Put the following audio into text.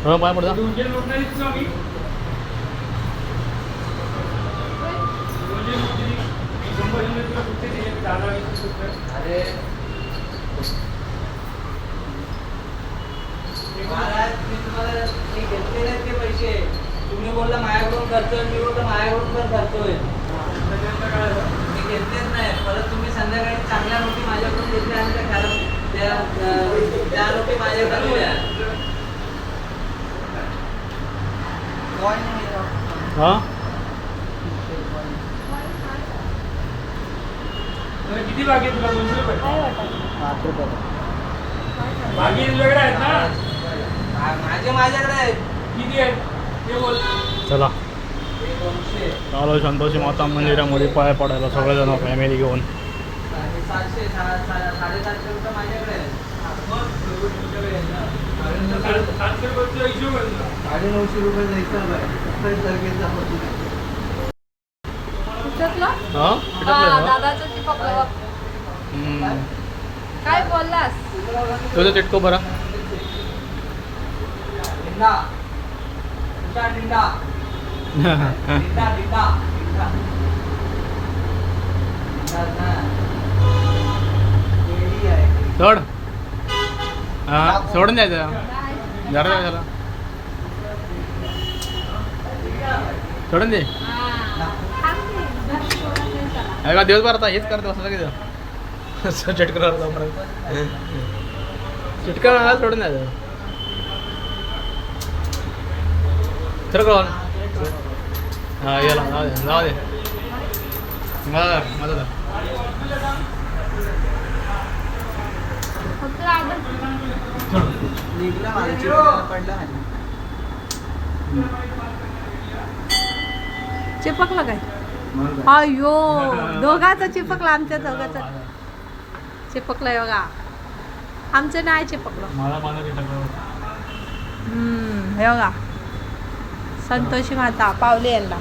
पाय पडता अरे महाराज मी तुम्हाला घेतलेले आहेत ते पैसे. तुम्ही बोलला माझ्याकडून करतोय, मी बोललो माझ्याकडून पण करतोय. मी घेतलेच नाही. परत तुम्ही संध्याकाळी चांगल्या नोटी माझ्याकडून घेतल्या आणि त्या नोटी माझ्याकडे द्या. हां किती बाकी आहे तुला? 200 रुपये. 5 रुपये बाकी तुझ्याकडे आहेत ना? माझ्याकडे आहेत. किती आहेत ते बोल. चला 200 चालो संतोषी माता मंदिरामध्ये पाय पडायला सगळेजण फॅमिली घेऊन. 700 750 रुपये माझ्याकडे आहेत. 700 रुपयाचा हिशोब आहे तुला. 950 रुपयाचा हिसाब आहे. 27 तारखेचा होतो. हां दादाचं चिपकलं बघ. काय बोललास? तुझं चिटको बरा डिंडा डिंडा डिंडा डिंडा डिंडा सोड हां सोडून द्यायचं जरा झाला सोडून दे. अरे का दिवसभर आता हेच करत बसलं की चिटकर चिटकर मला सोडून द्यायचं खरं कळवा हां याला जाऊ दे माझा चिपकलं काय? अयो दोघाचं चिपकलं. आमच्या दोघाचं चिपकलंय बघा. आमचं नाही चिपकलं. मला चिटकलं हे बघा संतोषी माता पावले यांना.